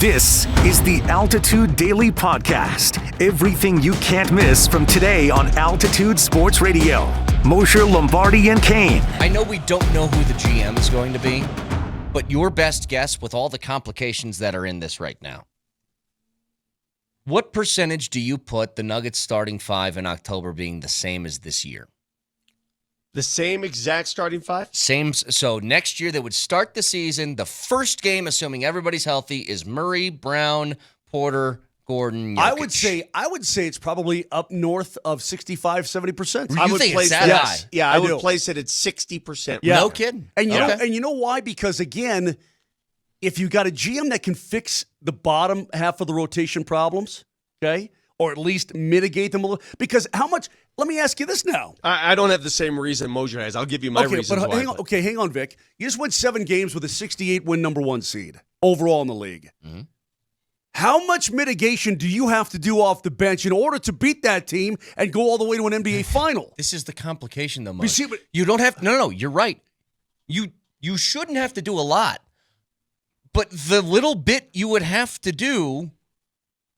This is the Altitude Daily Podcast. Everything you can't miss from today on Altitude Sports Radio. Mosher, Lombardi, and Kane. I know we don't know who the GM is going to be, but your best guess with all the complications that are in this right now. What percentage do you put the Nuggets starting five in October being the same as this year? The same exact starting five? Same. So next year they would start the season. The first game, assuming everybody's healthy, is Murray, Brown, Porter, Gordon, Jokic. I would say it's probably up north of 65, 70%. You think it's that high? Yeah, I would place it at 60%. Yeah. No kidding. And you know why? Because again, if you got a GM that can fix the bottom half of the rotation problems, okay, or at least mitigate them a little, because how much? Let me ask you this now. I don't have the same reason Mosher has. I'll give you my reasons but why. hang on, Vic. You just went 7 games with a 68-win number 1 seed overall in the league. Mm-hmm. How much mitigation do you have to do off the bench in order to beat that team and go all the way to an NBA final? This is the complication, though, Mo. But you don't have. No, you're right. You shouldn't have to do a lot, but the little bit you would have to do,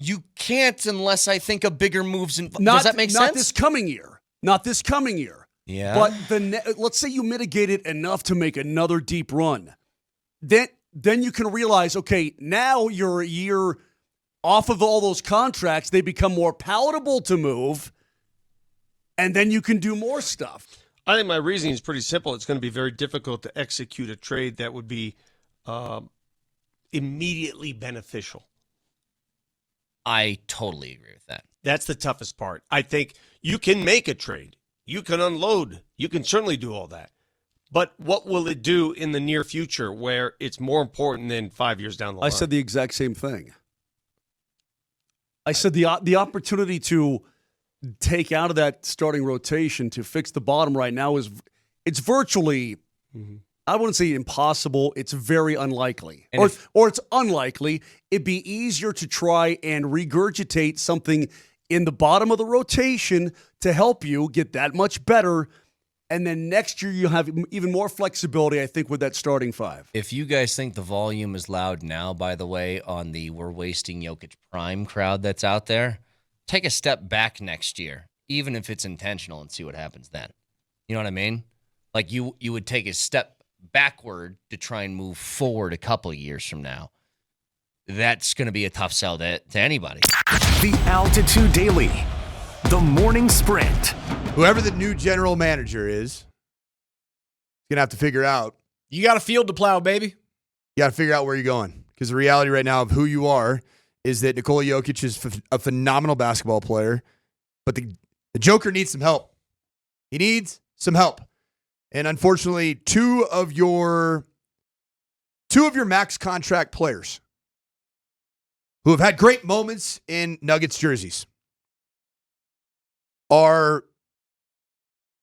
you can't unless I think a bigger moves. Does that make sense? Not this coming year. Not this coming year. Yeah. But let's say you mitigate it enough to make another deep run. Then you can realize, okay, now you're a year off of all those contracts. They become more palatable to move, and then you can do more stuff. I think my reasoning is pretty simple. It's going to be very difficult to execute a trade that would be immediately beneficial. I totally agree with that. That's the toughest part. I think you can make a trade. You can unload. You can certainly do all that. But what will it do in the near future where it's more important than 5 years down the line? I said the exact same thing. I said the opportunity to take out of that starting rotation to fix the bottom right now it's virtually, I wouldn't say impossible. It's very unlikely. Or it's unlikely. It'd be easier to try and regurgitate something in the bottom of the rotation to help you get that much better. And then next year you'll have even more flexibility, I think, with that starting five. If you guys think the volume is loud now, by the way, on the we're wasting Jokic prime crowd that's out there, take a step back next year, even if it's intentional, and see what happens then. You know what I mean? Like you would take a step backward to try and move forward a couple of years from now. That's going to be a tough sell to anybody. The Altitude Daily. The Morning Sprint. Whoever the new general manager is going to have to figure out. You got a field to plow, baby. You got to figure out where you're going. Because the reality right now of who you are is that Nikola Jokic is a phenomenal basketball player, but the Joker needs some help. He needs some help. And unfortunately, two of your max contract players who have had great moments in Nuggets jerseys are,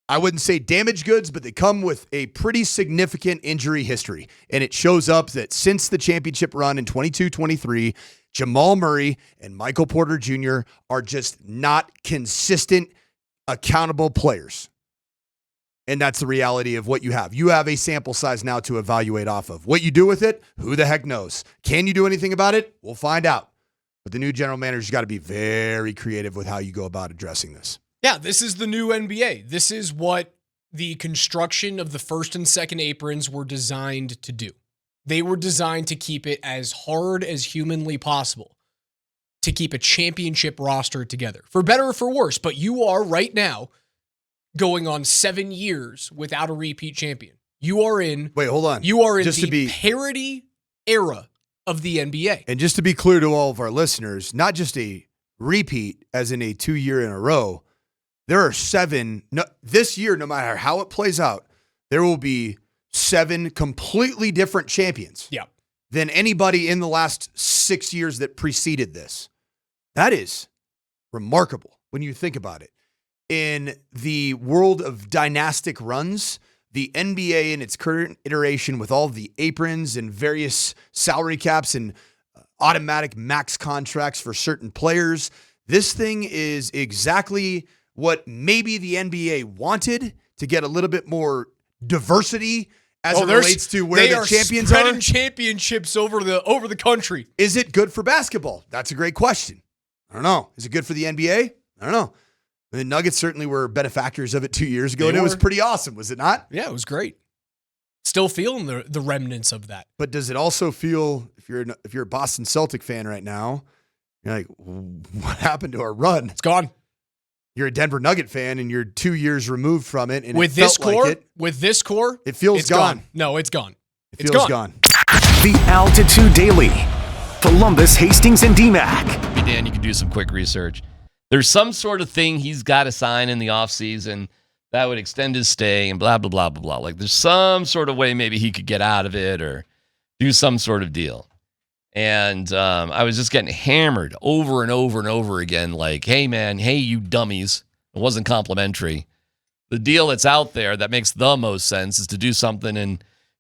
I wouldn't say damaged goods, but they come with a pretty significant injury history. And it shows up that since the championship run in 22-23, Jamal Murray and Michael Porter Jr. are just not consistent, accountable players. And that's the reality of what you have. You have a sample size now to evaluate off of. What you do with it, who the heck knows? Can you do anything about it? We'll find out. But the new general manager's got to be very creative with how you go about addressing this. Yeah, this is the new NBA. This is what the construction of the first and second aprons were designed to do. They were designed to keep it as hard as humanly possible to keep a championship roster together, for better or for worse. But you are right now going on 7 years without a repeat champion. You are in. Wait, hold on. You are in the parity era of the NBA. And just to be clear to all of our listeners, not just a repeat as in a 2-year in a row. There are 7, this year, no matter how it plays out, there will be 7 completely different champions than anybody in the last 6 years that preceded this. That is remarkable when you think about it. In the world of dynastic runs, the NBA in its current iteration with all the aprons and various salary caps and automatic max contracts for certain players, this thing is exactly what maybe the NBA wanted to get a little bit more diversity as it relates to where the champions they are are? spreading championships over the country. Is it good for basketball? That's a great question. I don't know. Is it good for the NBA? I don't know. The Nuggets certainly were benefactors of it 2 years ago, and it was pretty awesome, was it not? Yeah, it was great. Still feeling the remnants of that. But does it also feel, if you're a Boston Celtic fan right now, you're like, what happened to our run? It's gone. You're a Denver Nugget fan, and you're 2 years removed from it, and With it this felt core, like it. it feels it's gone. No, it's gone. It feels gone. The Altitude Daily. Columbus, Hastings, and DMAC. Hey, Dan, you can do some quick research. There's some sort of thing he's got to sign in the offseason that would extend his stay and blah, blah, blah, blah, blah. Like there's some sort of way maybe he could get out of it or do some sort of deal. And I was just getting hammered over and over and over again like, hey, man, hey, you dummies. It wasn't complimentary. The deal that's out there that makes the most sense is to do something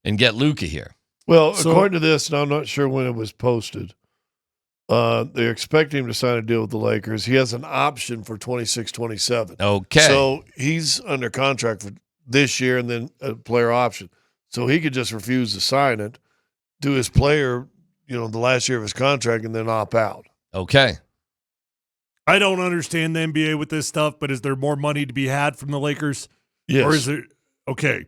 and get Luka here. Well, according to this, and I'm not sure when it was posted, they're expecting him to sign a deal with the Lakers. He has an option for 26-27. Okay. So he's under contract for this year and then a player option. So he could just refuse to sign it, do his player, the last year of his contract, and then opt out. Okay. I don't understand the NBA with this stuff, but is there more money to be had from the Lakers? Yes. Or is it okay?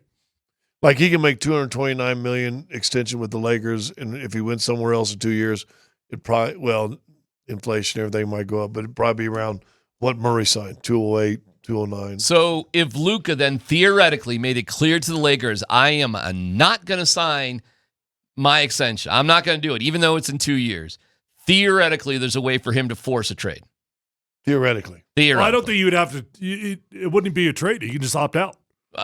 Like he can make $229 million extension with the Lakers, and if he went somewhere else in 2 years, it probably inflation everything might go up, but it'd probably be around what Murray signed, 208, 209. So if Luka then theoretically made it clear to the Lakers, I am not going to sign my extension. I'm not going to do it, even though it's in 2 years. Theoretically, there's a way for him to force a trade. Theoretically. Well, I don't think you would have to. It wouldn't be a trade. You can just opt out.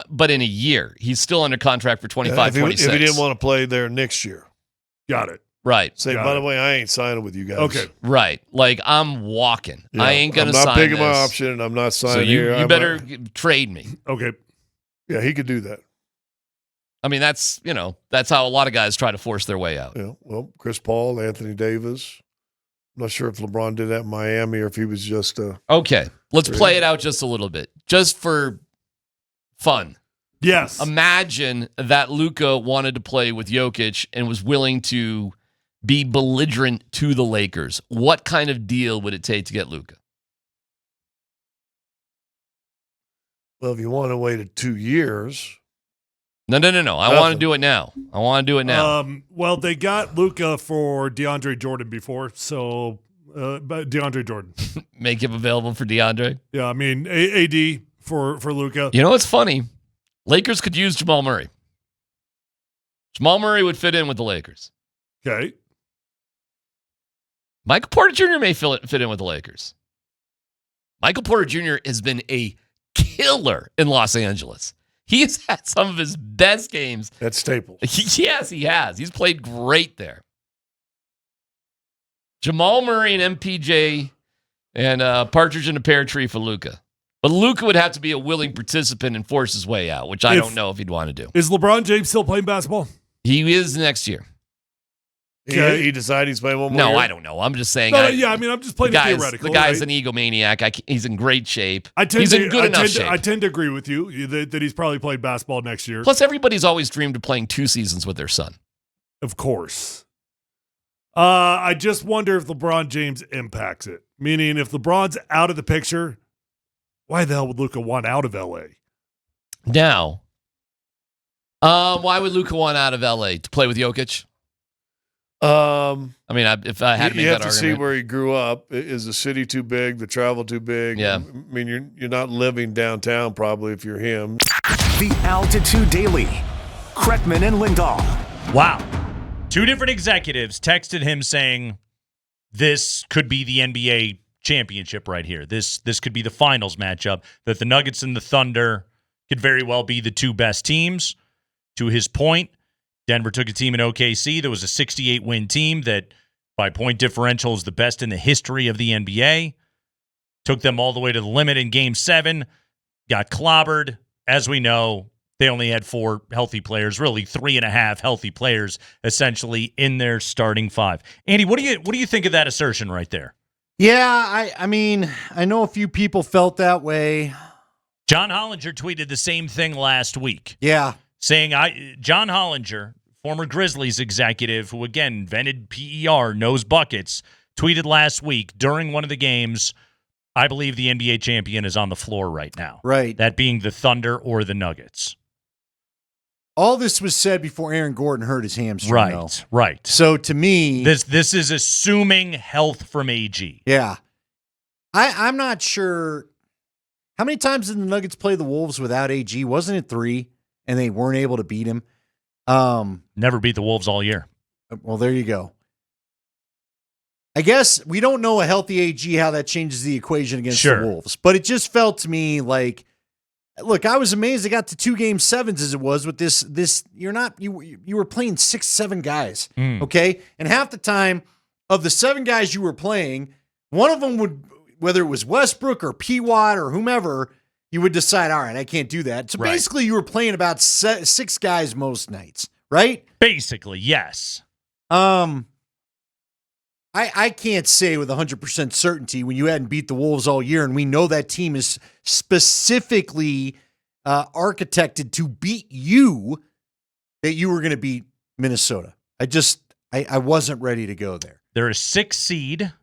But in a year, he's still under contract for 25, 26. If he didn't want to play there next year. Got it. Right. Say, by the way, I ain't signing with you guys. Okay. Right. Like, I'm walking. Yeah, I ain't going to sign I'm not picking this. my option, and I'm not signing so here. You better trade me. Okay. Yeah, he could do that. I mean, that's how a lot of guys try to force their way out. Yeah. Well, Chris Paul, Anthony Davis. I'm not sure if LeBron did that in Miami or if he was just Okay. Let's play it out just a little bit. Just for fun. Yes. Imagine that Luka wanted to play with Jokic and was willing to be belligerent to the Lakers. What kind of deal would it take to get Luka? Well, if you want to wait 2 years. No. I want to do it now. Well, they got Luka for DeAndre Jordan before, so but DeAndre Jordan. Make him available for DeAndre. Yeah, I mean AD for Luka. You know what's funny? Lakers could use Jamal Murray. Jamal Murray would fit in with the Lakers. Okay. Michael Porter Jr. may fit in with the Lakers. Michael Porter Jr. has been a killer in Los Angeles. He has had some of his best games. At Staples. Yes, he has. He's played great there. Jamal Murray and MPJ and Partridge in a Pear Tree for Luka. But Luka would have to be a willing participant and force his way out, which I don't know if he'd want to do. Is LeBron James still playing basketball? He is next year. Okay. He decided he's playing one more year? No, I don't know. I'm just saying. I'm just playing it theoretical. The guy's right? an egomaniac. He's in great shape. He's in good enough shape. I tend to agree with you that he's probably playing basketball next year. Plus, everybody's always dreamed of playing 2 seasons with their son. Of course. I just wonder if LeBron James impacts it. Meaning, if LeBron's out of the picture, why the hell would Luka want out of LA? Now, why would Luka want out of LA to play with Jokic? I mean, if I had to make you have that to argument. see where he grew up. Is the city too big? The travel too big? Yeah. I mean, you're not living downtown probably if you're him. The Altitude Daily. Kreckman and Lindahl. Wow. 2 different executives texted him saying, this could be the NBA championship right here. This could be the finals matchup, that the Nuggets and the Thunder could very well be the 2 best teams. To his point, Denver took a team in OKC that was a 68-win team that, by point differential, is the best in the history of the NBA. Took them all the way to the limit in Game 7, got clobbered. As we know, they only had 4 healthy players, really 3.5 healthy players, essentially in their starting 5. Andy, what do you think of that assertion right there? Yeah, I mean, I know a few people felt that way. John Hollinger tweeted the same thing last week. Yeah. saying John Hollinger, former Grizzlies executive who, again, invented PER, knows buckets, tweeted last week during one of the games, I believe the NBA champion is on the floor right now. Right. That being the Thunder or the Nuggets. All this was said before Aaron Gordon hurt his hamstring. Right. So to me, this is assuming health from AG. Yeah. I'm not sure. How many times did the Nuggets play the Wolves without AG? Wasn't it 3? And they weren't able to beat him? Never beat the Wolves all year. Well, there you go. I guess we don't know a healthy AG how that changes the equation against the Wolves. But it just felt to me like, look, I was amazed they got to 2 Game 7s as it was with this. You were playing 6, 7 guys, okay? And half the time of the 7 guys you were playing, one of them would, whether it was Westbrook or P. Watt or whomever, you would decide, all right, I can't do that. So basically you were playing about 6 guys most nights, right? Basically, yes. I can't say with 100% certainty when you hadn't beat the Wolves all year, and we know that team is specifically architected to beat you, that you were going to beat Minnesota. I wasn't ready to go there. They're a 6 seed.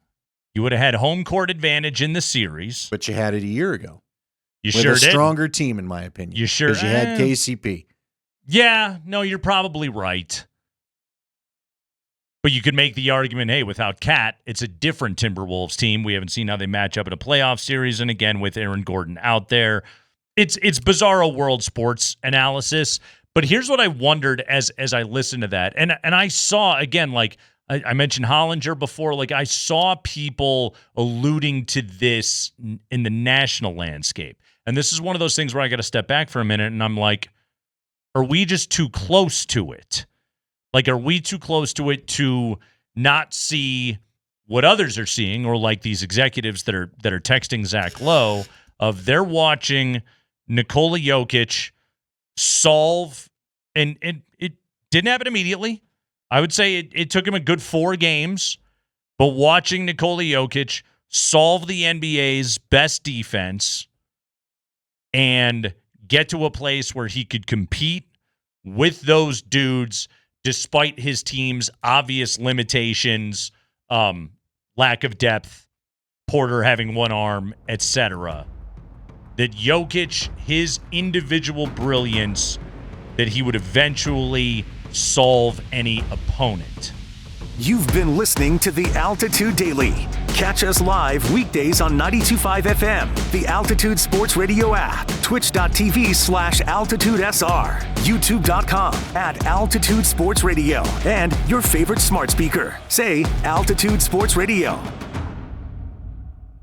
You would have had home court advantage in the series. But you had it a year ago. You with sure a did. Stronger team, in my opinion. You sure? Because you had KCP. Yeah, no, you're probably right. But you could make the argument, hey, without Cat, it's a different Timberwolves team. We haven't seen how they match up in a playoff series. And again, with Aaron Gordon out there, it's bizarro world sports analysis. But here's what I wondered as I listened to that. And I saw, again, like I mentioned Hollinger before, like I saw people alluding to this in the national landscape. And this is one of those things where I got to step back for a minute and I'm like, are we just too close to it? Like, are we too close to it to not see what others are seeing, or like these executives that are texting Zach Lowe of they're watching Nikola Jokic solve, and it didn't happen immediately. I would say it took him a good 4 games, but watching Nikola Jokic solve the NBA's best defense and get to a place where he could compete with those dudes despite his team's obvious limitations, lack of depth, Porter having 1 arm, etc. That Jokic, his individual brilliance, that he would eventually solve any opponent. You've been listening to The Altitude Daily. Catch us live weekdays on 92.5 FM, the Altitude Sports Radio app, twitch.tv/AltitudeSR, youtube.com/Altitude Sports Radio, and your favorite smart speaker. Say Altitude Sports Radio.